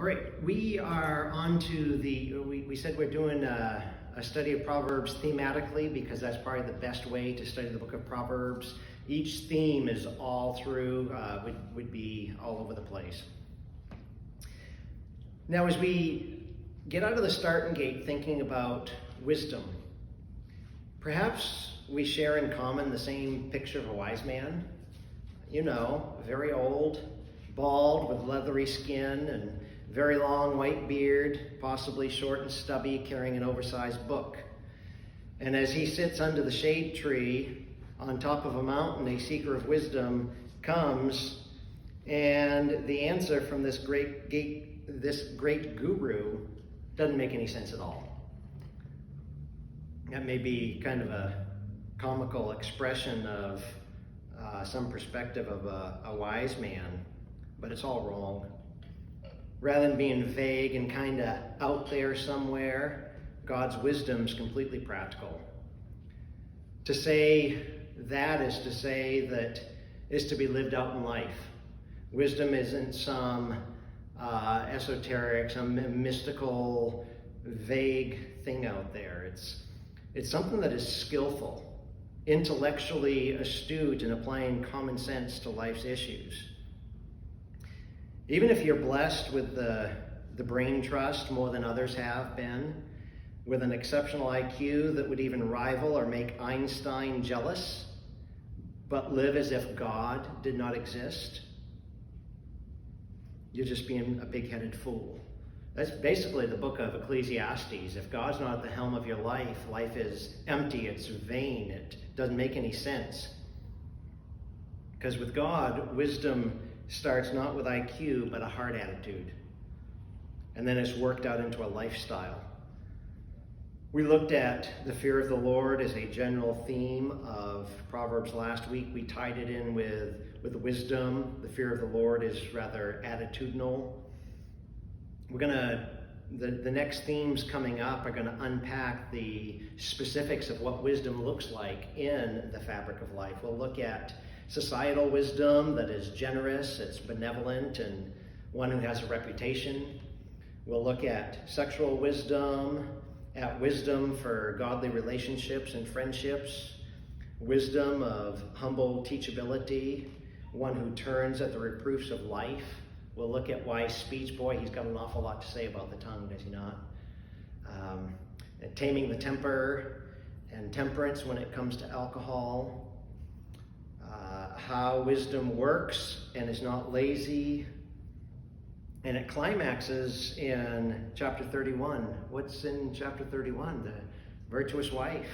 All right, we are on to we said we're doing a study of Proverbs thematically because that's probably the best way to study the book of Proverbs. Each theme is all through, would be all over the place. Now, as we get out of the starting gate thinking about wisdom, perhaps we share in common the same picture of a wise man. You know, very old, bald with leathery skin and very long white beard, possibly short and stubby, carrying an oversized book. And as he sits under the shade tree on top of a mountain, a seeker of wisdom comes, and the answer from this great guru doesn't make any sense at all. That may be kind of a comical expression of some perspective of a wise man, but it's all wrong. Rather than being vague and kind of out there somewhere, God's wisdom is completely practical. To say that is to say that is to be lived out in life. Wisdom isn't some esoteric, some mystical, vague thing out there. It's something that is skillful, intellectually astute in applying common sense to life's issues. Even if you're blessed with the brain trust more than others have been, with an exceptional IQ that would even rival or make Einstein jealous, but live as if God did not exist, you're just being a big-headed fool. That's basically the book of Ecclesiastes. If God's not at the helm of your life, life is empty, it's vain, it doesn't make any sense. Because with God, wisdom starts not with IQ, but a heart attitude. And then it's worked out into a lifestyle. We looked at the fear of the Lord as a general theme of Proverbs last week. We tied it in with wisdom. The fear of the Lord is rather attitudinal. The next themes coming up are going to unpack the specifics of what wisdom looks like in the fabric of life. We'll look at societal wisdom that is generous, it's benevolent, and one who has a reputation. We'll look at sexual wisdom, at wisdom for godly relationships and friendships, wisdom of humble teachability, one who turns at the reproofs of life. We'll look at wise speech. Boy, he's got an awful lot to say about the tongue, does he not? And taming the temper and temperance when it comes to alcohol. How wisdom works and is not lazy. And it climaxes in chapter 31. What's in chapter 31? The virtuous wife,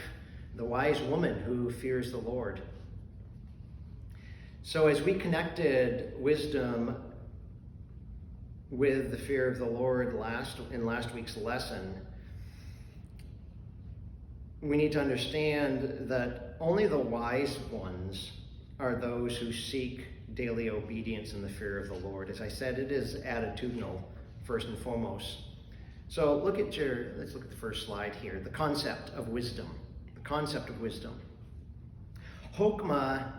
the wise woman who fears the Lord. So as we connected wisdom with the fear of the Lord in last week's lesson, we need to understand that only the wise ones are those who seek daily obedience in the fear of the Lord. As I said, it is attitudinal, first and foremost. So let's look at the first slide here, the concept of wisdom. The concept of wisdom. Hokmah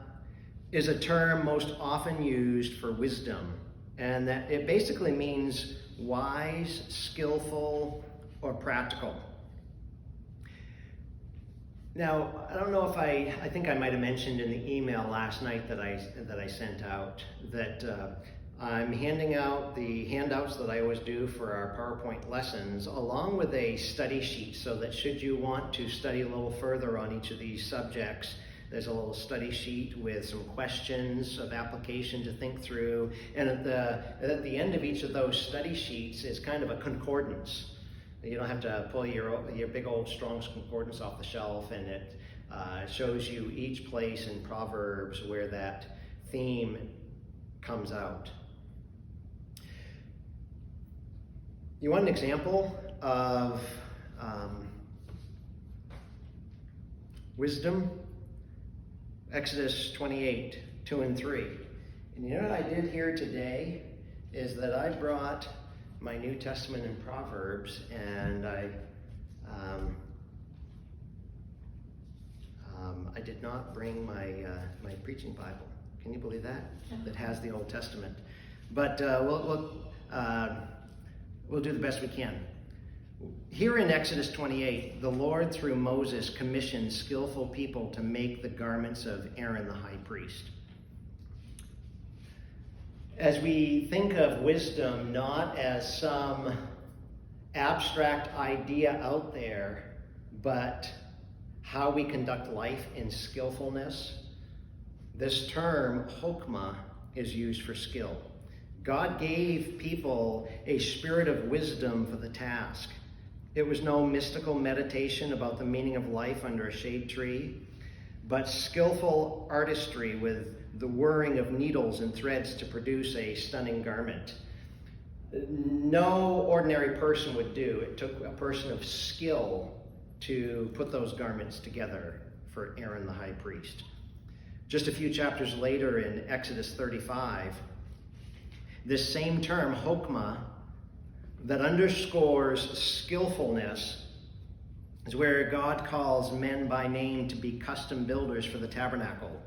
is a term most often used for wisdom, and that it basically means wise, skillful, or practical. Now, I don't know if I think I might have mentioned in the email last night that I sent out that I'm handing out the handouts that I always do for our PowerPoint lessons, along with a study sheet, so that should you want to study a little further on each of these subjects, there's a little study sheet with some questions of application to think through. And at the end of each of those study sheets is kind of a concordance. You don't have to pull your big old Strong's Concordance off the shelf, and it shows you each place in Proverbs where that theme comes out. You want an example of wisdom? Exodus 28, 2 and 3. And you know what I did here today is that I brought my New Testament in Proverbs, and I did not bring my preaching Bible. Can you believe that? That has the Old Testament. But we'll do the best we can. Here in Exodus 28, the Lord, through Moses, commissioned skillful people to make the garments of Aaron the high priest. As we think of wisdom not as some abstract idea out there, but how we conduct life in skillfulness, this term, chokmah, is used for skill. God gave people a spirit of wisdom for the task. It was no mystical meditation about the meaning of life under a shade tree, but skillful artistry with the whirring of needles and threads to produce a stunning garment. No ordinary person would do. It took a person of skill to put those garments together for Aaron the high priest. Just a few chapters later in Exodus 35, this same term, chokmah, that underscores skillfulness, is where God calls men by name to be custom builders for the tabernacle.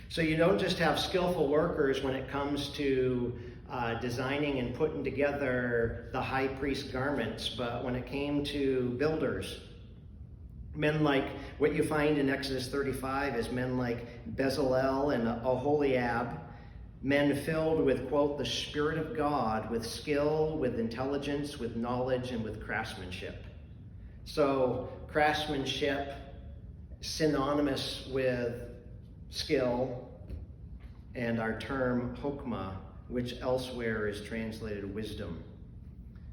So you don't just have skillful workers when it comes to designing and putting together the high priest garments, but when it came to builders, men like what you find in Exodus 35 is men like Bezalel and Oholiab, men filled with, quote, the Spirit of God, with skill, with intelligence, with knowledge, and with craftsmanship. So craftsmanship, synonymous with skill, and our term chokmah, which elsewhere is translated wisdom.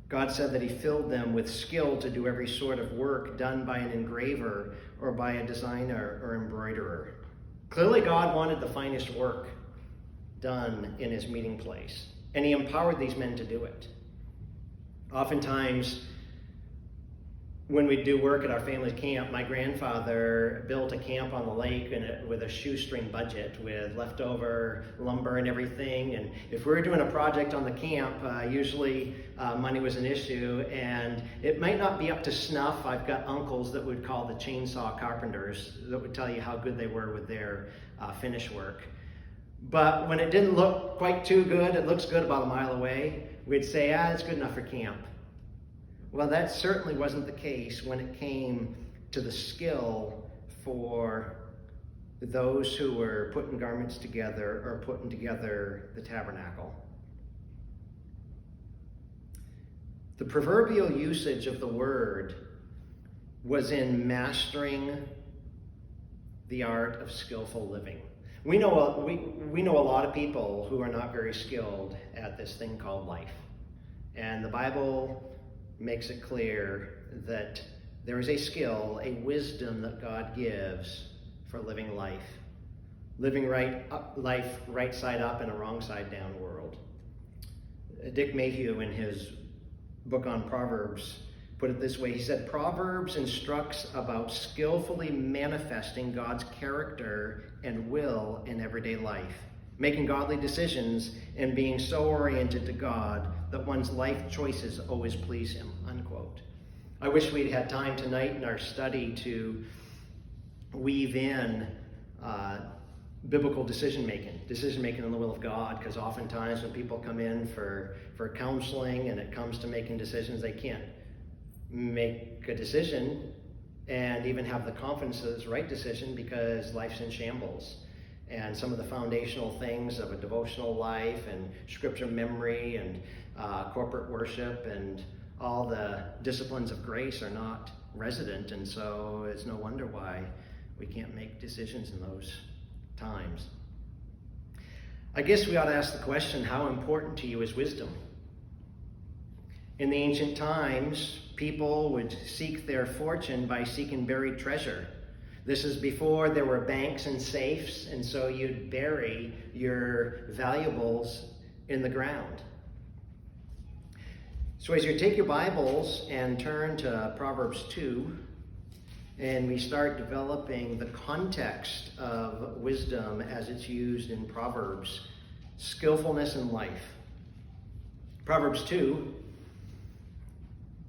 God said that he filled them with skill to do every sort of work done by an engraver or by a designer or embroiderer. Clearly God wanted the finest work done in his meeting place, and he empowered these men to do it. Oftentimes, when we do work at our family camp, my grandfather built a camp on the lake with a shoestring budget with leftover lumber and everything. And if we were doing a project on the camp, usually money was an issue, and it might not be up to snuff. I've got uncles that would call the chainsaw carpenters that would tell you how good they were with their finish work. But when it didn't look quite too good, it looks good about a mile away, we'd say, it's good enough for camp. Well, that certainly wasn't the case when it came to the skill for those who were putting garments together or putting together the tabernacle. The proverbial usage of the word was in mastering the art of skillful living. We know a lot of people who are not very skilled at this thing called life. And the Bible makes it clear that there is a skill, a wisdom that God gives for living life. Living life right side up in a wrong side down world. Dick Mayhew, in his book on Proverbs, put it this way. He said, Proverbs instructs about skillfully manifesting God's character and will in everyday life, making godly decisions and being so oriented to God that one's life choices always please him, unquote. I wish we'd had time tonight in our study to weave in biblical decision-making in the will of God, because oftentimes when people come in for counseling and it comes to making decisions, they can't make a decision and even have the confidence that it's the right decision because life's in shambles. And some of the foundational things of a devotional life and scripture memory and corporate worship and all the disciplines of grace are not resident, and so it's no wonder why we can't make decisions in those times. I guess we ought to ask the question, how important to you is wisdom? In the ancient times, people would seek their fortune by seeking buried treasure. This is before there were banks and safes, and so you'd bury your valuables in the ground. So as you take your Bibles and turn to Proverbs 2, and we start developing the context of wisdom as it's used in Proverbs, skillfulness in life. Proverbs 2,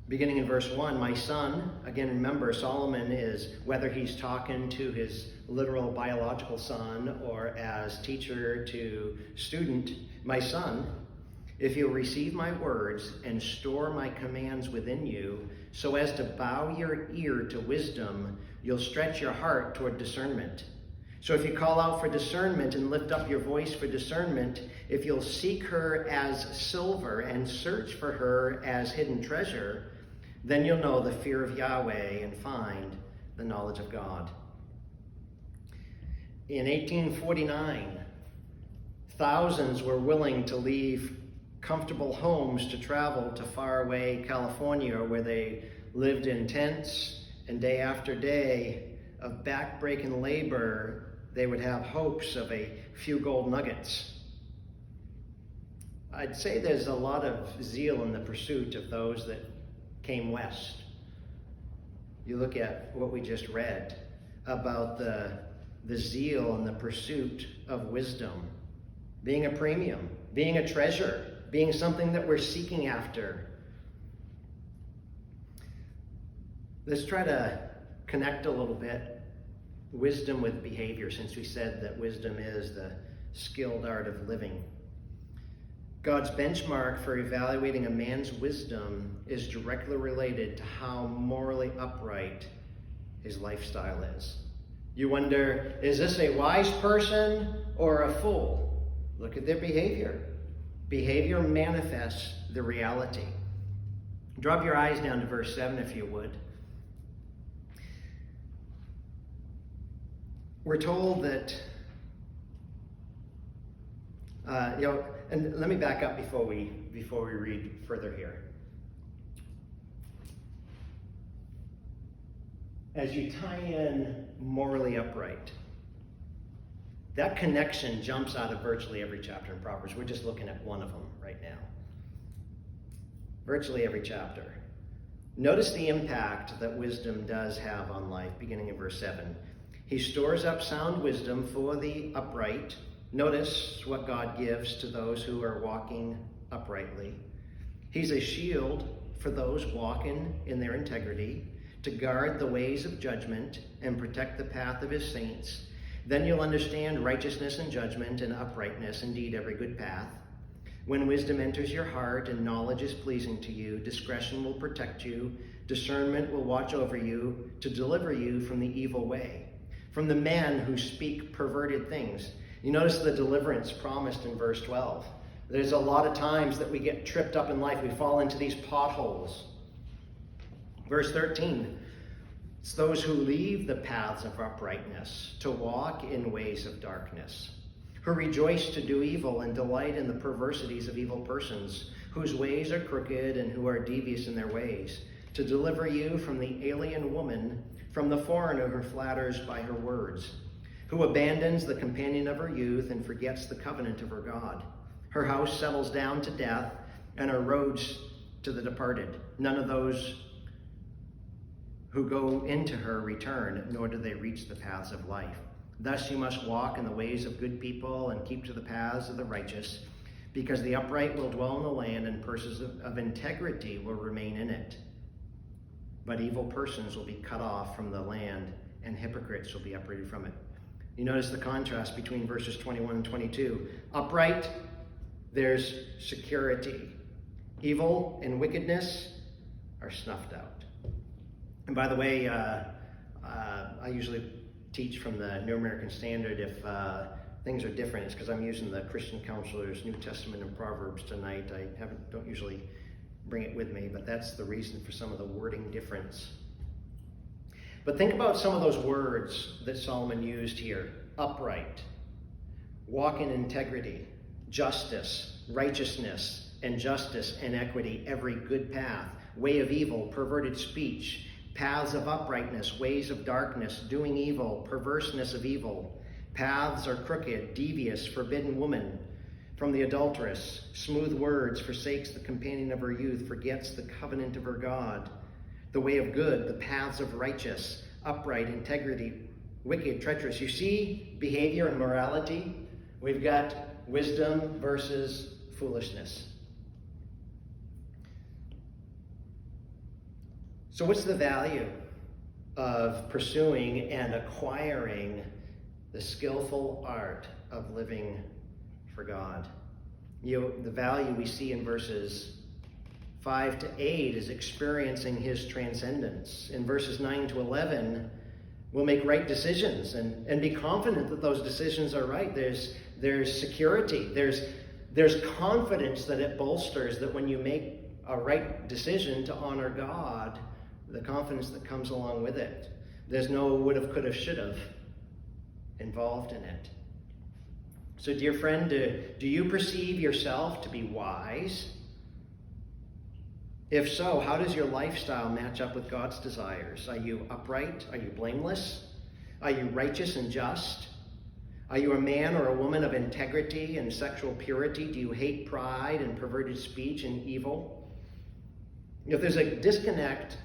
beginning in verse 1, my son, again remember Solomon is, whether he's talking to his literal biological son or as teacher to student, my son, If you'll receive my words and store my commands within you, so as to bow your ear to wisdom, you'll stretch your heart toward discernment. So if you call out for discernment and lift up your voice for discernment, if you'll seek her as silver and search for her as hidden treasure, then you'll know the fear of Yahweh and find the knowledge of God. In 1849, thousands were willing to leave comfortable homes to travel to faraway California, where they lived in tents, and day after day of back-breaking labor, they would have hopes of a few gold nuggets. I'd say there's a lot of zeal in the pursuit of those that came west. You look at what we just read about the zeal and the pursuit of wisdom, being a premium, being a treasure, being something that we're seeking after. Let's try to connect a little bit wisdom with behavior, since we said that wisdom is the skilled art of living. God's benchmark for evaluating a man's wisdom is directly related to how morally upright his lifestyle is. You wonder, is this a wise person or a fool? Look at their behavior. Behavior manifests the reality. Drop your eyes down to verse 7 if you would. We're told that, and let me back up before we read further here. As you tie in morally upright, that connection jumps out of virtually every chapter in Proverbs. We're just looking at one of them right now. Virtually every chapter. Notice the impact that wisdom does have on life, beginning in verse 7. He stores up sound wisdom for the upright. Notice what God gives to those who are walking uprightly. He's a shield for those walking in their integrity, to guard the ways of judgment and protect the path of his saints. Then you'll understand righteousness and judgment and uprightness, indeed every good path. When wisdom enters your heart and knowledge is pleasing to you, discretion will protect you, discernment will watch over you to deliver you from the evil way, from the men who speak perverted things. You notice the deliverance promised in verse 12. There's a lot of times that we get tripped up in life. We fall into these potholes. Verse 13. It's those who leave the paths of uprightness to walk in ways of darkness, who rejoice to do evil and delight in the perversities of evil persons, whose ways are crooked and who are devious in their ways, to deliver you from the alien woman, from the foreigner who flatters by her words, who abandons the companion of her youth and forgets the covenant of her God. Her house settles down to death, and her roads to the departed. None of those who go into her return, nor do they reach the paths of life. Thus you must walk in the ways of good people and keep to the paths of the righteous, because the upright will dwell in the land and persons of integrity will remain in it. But evil persons will be cut off from the land, and hypocrites will be uprooted from it. You notice the contrast between verses 21 and 22. Upright, there's security. Evil and wickedness are snuffed out. And by the way, I usually teach from the New American Standard. If things are different, it's because I'm using the Christian Counselor's New Testament and Proverbs tonight. I don't usually bring it with me, but that's the reason for some of the wording difference. But think about some of those words that Solomon used here. Upright, walk in integrity, justice, righteousness, and justice and equity, every good path, way of evil, perverted speech, paths of uprightness, ways of darkness, doing evil, perverseness of evil. Paths are crooked, devious, forbidden woman. From the adulteress, smooth words, forsakes the companion of her youth, forgets the covenant of her God. The way of good, the paths of righteous, upright, integrity, wicked, treacherous. You see behavior and morality? We've got wisdom versus foolishness. So what's the value of pursuing and acquiring the skillful art of living for God? The value we see in verses 5 to 8 is experiencing his transcendence. In verses 9 to 11, we'll make right decisions and be confident that those decisions are right. There's security. There's confidence that it bolsters that when you make a right decision to honor God, the confidence that comes along with it. There's no would've, could've, should've involved in it. So dear friend, do you perceive yourself to be wise? If so, how does your lifestyle match up with God's desires? Are you upright? Are you blameless? Are you righteous and just? Are you a man or a woman of integrity and sexual purity? Do you hate pride and perverted speech and evil? If there's a disconnect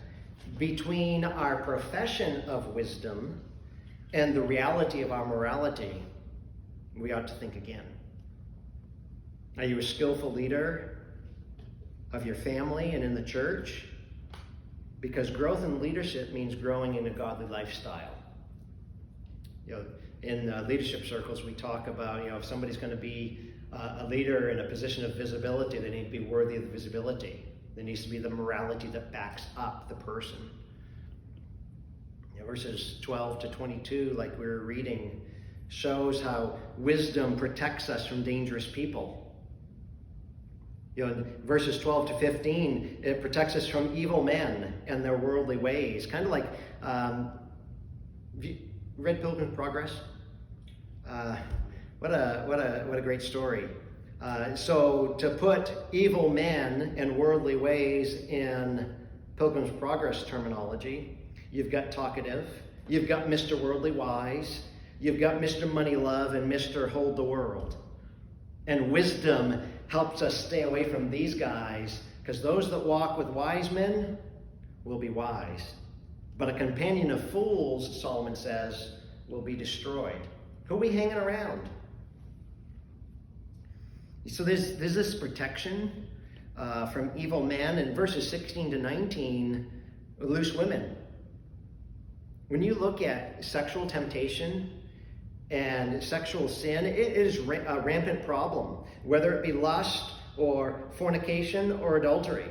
between our profession of wisdom and the reality of our morality, we ought to think again. Are you a skillful leader of your family and in the church? Because growth in leadership means growing in a godly lifestyle. In leadership circles, we talk about, if somebody's going to be a leader in a position of visibility, they need to be worthy of the visibility. There needs to be the morality that backs up the person. Verses 12 to 22, like we were reading, shows how wisdom protects us from dangerous people. In verses 12 to 15, it protects us from evil men and their worldly ways. Kind of like, have you read Pilgrim's Progress? What a great story. So to put evil men and worldly ways in Pilgrim's Progress terminology, you've got talkative, you've got Mr. Worldly Wise, you've got Mr. Money Love, and Mr. Hold the World. And wisdom helps us stay away from these guys, because those that walk with wise men will be wise. But a companion of fools, Solomon says, will be destroyed. Who are we hanging around? So there's this protection from evil men. In verses 16 to 19, loose women. When you look at sexual temptation and sexual sin, it is a rampant problem, whether it be lust or fornication or adultery.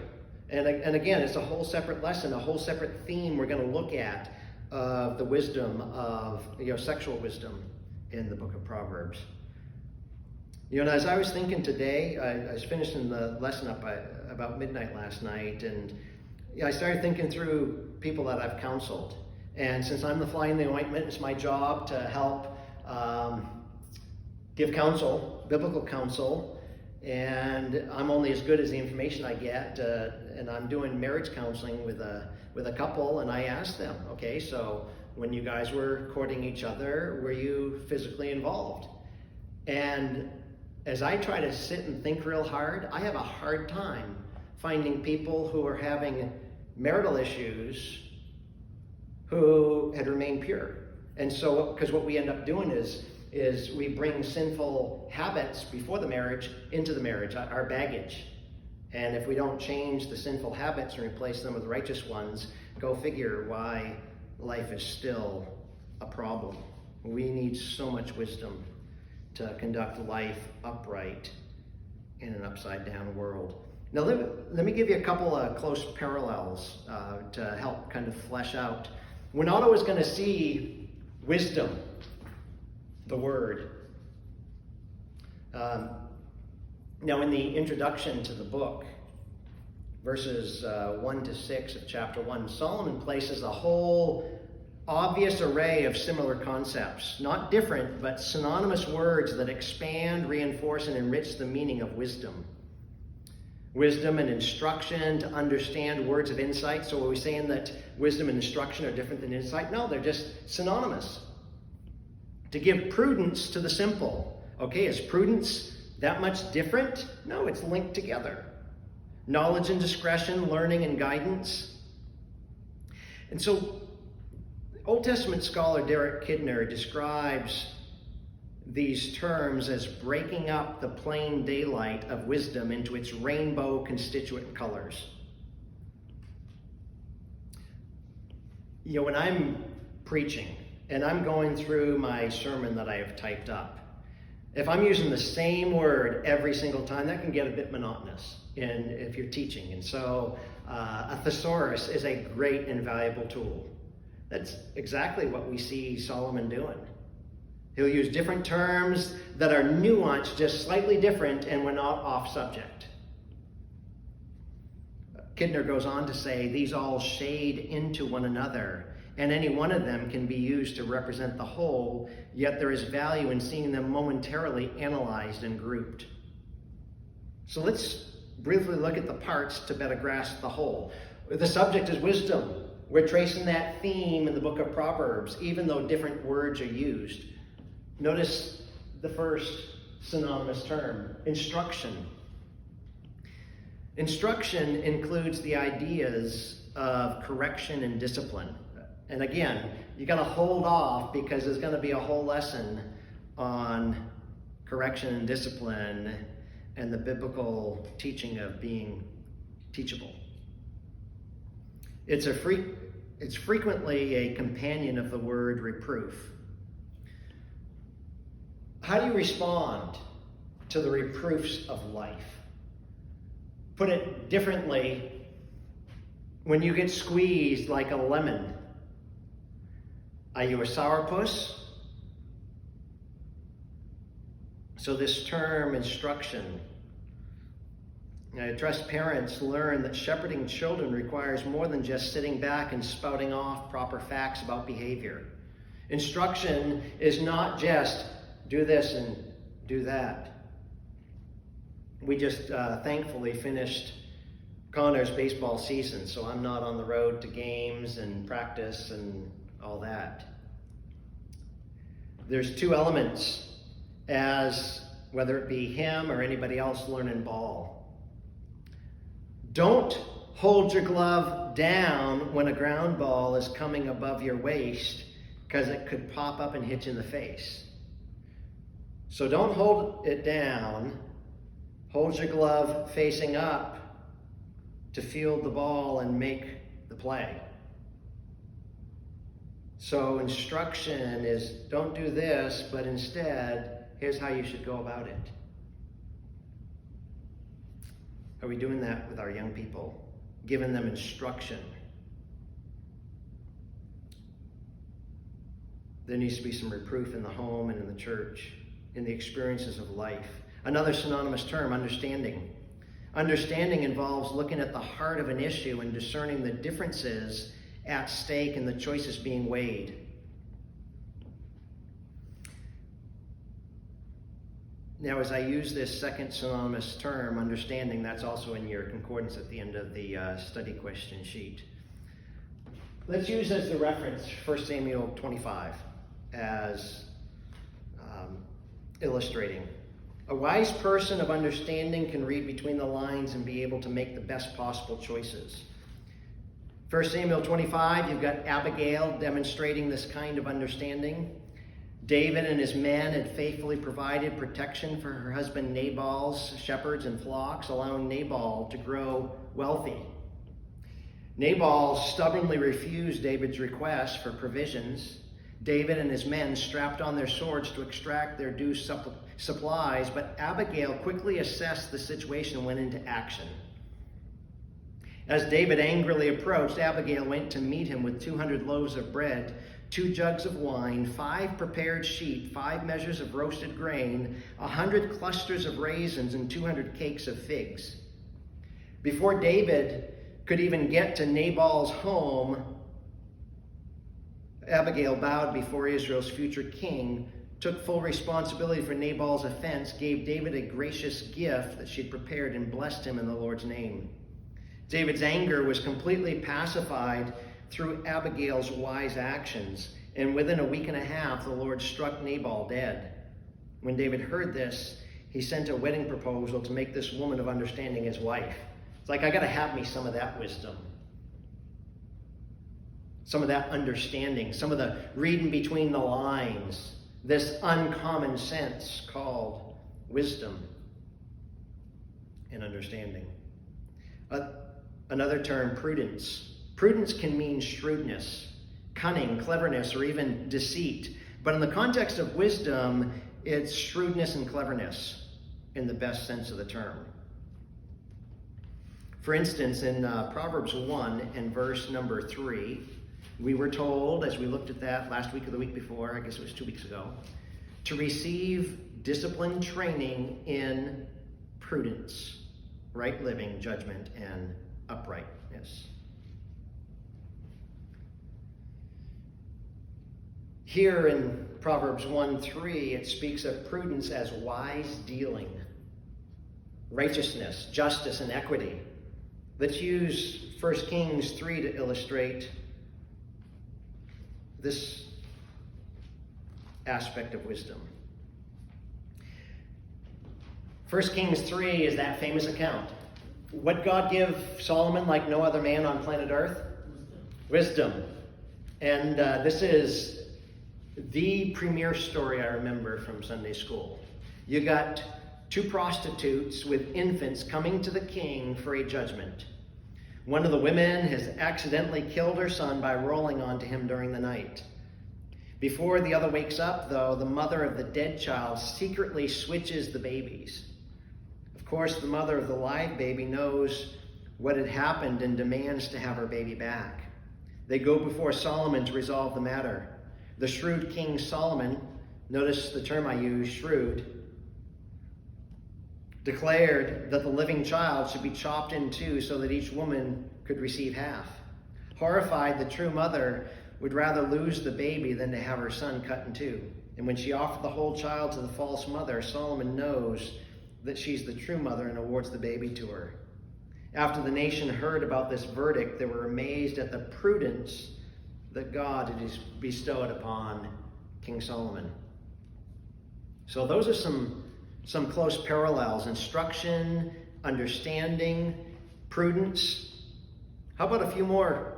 And again, it's a whole separate lesson, a whole separate theme we're going to look at of the wisdom of sexual wisdom in the book of Proverbs. And as I was thinking today, I was finishing the lesson up by about midnight last night, and I started thinking through people that I've counseled. And since I'm the fly in the ointment, it's my job to help give counsel, biblical counsel, and I'm only as good as the information I get. And I'm doing marriage counseling with a couple, and I asked them, okay, so when you guys were courting each other, were you physically involved? And as I try to sit and think real hard, I have a hard time finding people who are having marital issues who had remained pure. And so, because what we end up doing is we bring sinful habits before the marriage into the marriage, our baggage. And if we don't change the sinful habits and replace them with righteous ones, go figure why life is still a problem. We need so much wisdom to conduct life upright in an upside down world. Now let me give you a couple of close parallels to help kind of flesh out. We're not always going to see wisdom, the word. Now in the introduction to the book, verses 1 to 6 of chapter 1, Solomon places a whole obvious array of similar concepts, not different, but synonymous words that expand, reinforce, and enrich the meaning of wisdom. Wisdom and instruction to understand words of insight. So are we saying that wisdom and instruction are different than insight? No, they're just synonymous. To give prudence to the simple. Okay, is prudence that much different? No, it's linked together. Knowledge and discretion, learning and guidance. And so Old Testament scholar Derek Kidner describes these terms as breaking up the plain daylight of wisdom into its rainbow constituent colors. When I'm preaching and I'm going through my sermon that I have typed up, If I'm using the same word every single time, that can get a bit monotonous if you're teaching. And so a thesaurus is a great and valuable tool. That's exactly what we see Solomon doing. He'll use different terms that are nuanced, just slightly different, and we're not off subject. Kidner goes on to say, these all shade into one another, and any one of them can be used to represent the whole, yet there is value in seeing them momentarily analyzed and grouped. So let's briefly look at the parts to better grasp the whole. The subject is wisdom. We're tracing that theme in the book of Proverbs, even though different words are used. Notice the first synonymous term, instruction. Instruction includes the ideas of correction and discipline. And again, you got to hold off because there's going to be a whole lesson on correction and discipline and the biblical teaching of being teachable. It's frequently a companion of the word reproof. How do you respond to the reproofs of life? Put it differently, when you get squeezed like a lemon, are you a sourpuss? So this term, instruction, I trust parents learn that shepherding children requires more than just sitting back and spouting off proper facts about behavior. Instruction is not just do this and do that. We just thankfully finished Connor's baseball season, so I'm not on the road to games and practice and all that. There's two elements as whether it be him or anybody else learning ball. Don't hold your glove down when a ground ball is coming above your waist because it could pop up and hit you in the face. So don't hold it down. Hold your glove facing up to field the ball and make the play. So instruction is don't do this, but instead, here's how you should go about it. Are we doing that with our young people? Giving them instruction? There needs to be some reproof in the home and in the church, in the experiences of life. Another synonymous term, understanding. Understanding involves looking at the heart of an issue and discerning the differences at stake and the choices being weighed. Now, as I use this second synonymous term, understanding, that's also in your concordance at the end of the study question sheet. Let's use as the reference 1 Samuel 25 as illustrating. A wise person of understanding can read between the lines and be able to make the best possible choices. 1 Samuel 25, you've got Abigail demonstrating this kind of understanding. David and his men had faithfully provided protection for her husband Nabal's shepherds and flocks, allowing Nabal to grow wealthy. Nabal stubbornly refused David's request for provisions. David and his men strapped on their swords to extract their due supplies, but Abigail quickly assessed the situation and went into action. As David angrily approached, Abigail went to meet him with 200 loaves of bread, 2 jugs of wine, 5 prepared sheep, 5 measures of roasted grain, 100 clusters of raisins, and 200 cakes of figs. Before David could even get to Nabal's home, Abigail bowed before Israel's future king, took full responsibility for Nabal's offense, gave David a gracious gift that she'd prepared, and blessed him in the Lord's name. David's anger was completely pacified through Abigail's wise actions, and within a week and a half, the Lord struck Nabal dead. When David heard this, he sent a wedding proposal to make this woman of understanding his wife. It's like, I got to have me some of that wisdom, some of that understanding, some of the reading between the lines, this uncommon sense called wisdom and understanding. Another term, prudence. Prudence can mean shrewdness, cunning, cleverness, or even deceit. But in the context of wisdom, it's shrewdness and cleverness in the best sense of the term. For instance, in Proverbs 1 and verse number 3, we were told, as we looked at that last week or the week before, I guess it was 2 weeks ago, to receive disciplined training in prudence, right living, judgment, and uprightness. Here in Proverbs 1:3, it speaks of prudence as wise dealing, righteousness, justice, and equity. Let's use 1 Kings 3 to illustrate this aspect of wisdom. 1 Kings 3 is that famous account. What God give Solomon like no other man on planet Earth? Wisdom. And this is the premier story I remember from Sunday school. You got 2 prostitutes with infants coming to the king for a judgment. One of the women has accidentally killed her son by rolling onto him during the night. Before the other wakes up, though, the mother of the dead child secretly switches the babies. Of course, the mother of the live baby knows what had happened and demands to have her baby back. They go before Solomon to resolve the matter. The shrewd King Solomon, notice the term I use, shrewd, declared that the living child should be chopped in 2 so that each woman could receive half. Horrified, the true mother would rather lose the baby than to have her son cut in 2. And when she offered the whole child to the false mother, Solomon knows that she's the true mother and awards the baby to her. After the nation heard about this verdict, they were amazed at the prudence that God had bestowed upon King Solomon. So those are some close parallels: instruction, understanding, prudence. How about a few more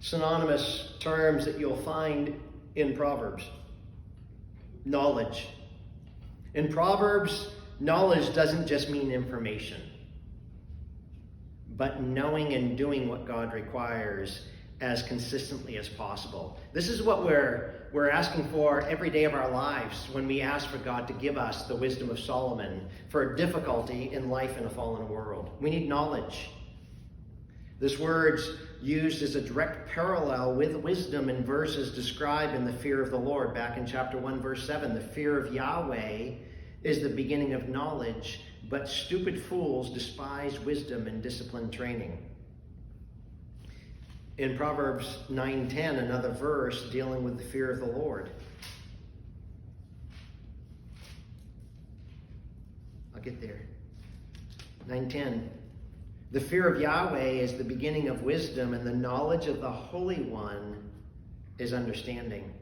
synonymous terms that you'll find in Proverbs? Knowledge. In Proverbs, knowledge doesn't just mean information, but knowing and doing what God requires as consistently as possible. This is what we're asking for every day of our lives when we ask for God to give us the wisdom of Solomon for difficulty in life in a fallen world. We need knowledge. This word's used as a direct parallel with wisdom in verses described in the fear of the Lord. Back in chapter 1, verse 7, the fear of Yahweh is the beginning of knowledge, but stupid fools despise wisdom and disciplined training. In Proverbs 9:10, another verse dealing with the fear of the Lord. I'll get there. 9:10. The fear of Yahweh is the beginning of wisdom, and the knowledge of the Holy One is understanding.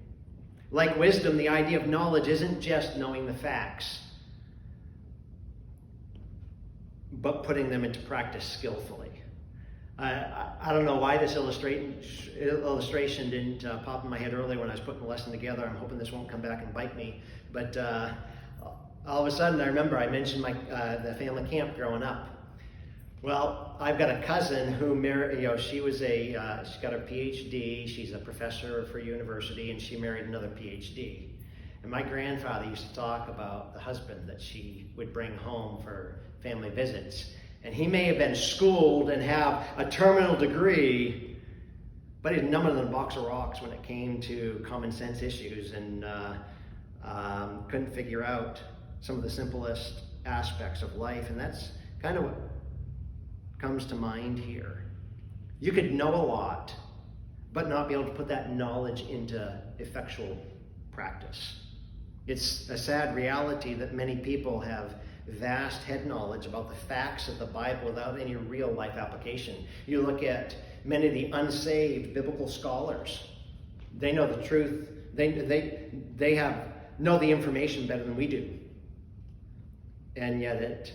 Like wisdom, the idea of knowledge isn't just knowing the facts, but putting them into practice skillfully. I don't know why this illustration didn't pop in my head earlier when I was putting the lesson together. I'm hoping this won't come back and bite me. But all of a sudden, I remember I mentioned the family camp growing up. Well, I've got a cousin who married. She's got a PhD. She's a professor for university, and she married another PhD. And my grandfather used to talk about the husband that she would bring home for family visits. And he may have been schooled and have a terminal degree, but he's number than a box of rocks when it came to common sense issues, and couldn't figure out some of the simplest aspects of life. And that's kind of what comes to mind here. You could know a lot, but not be able to put that knowledge into effectual practice. It's a sad reality that many people have vast head knowledge about the facts of the Bible without any real life application. You look at many of the unsaved biblical scholars. They know the truth. They know the information better than we do. And yet it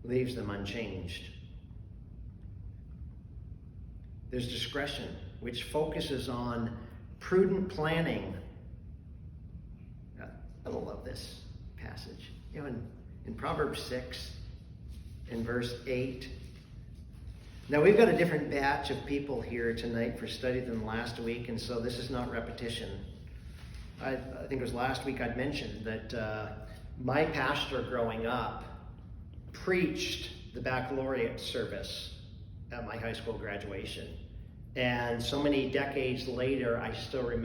leaves them unchanged. There's discretion, which focuses on prudent planning. I love this passage. In Proverbs 6, in verse 8. Now, we've got a different batch of people here tonight for study than last week, and so this is not repetition. I think it was last week I'd mentioned that My pastor growing up preached the baccalaureate service at my high school graduation. And so many decades later, I still remember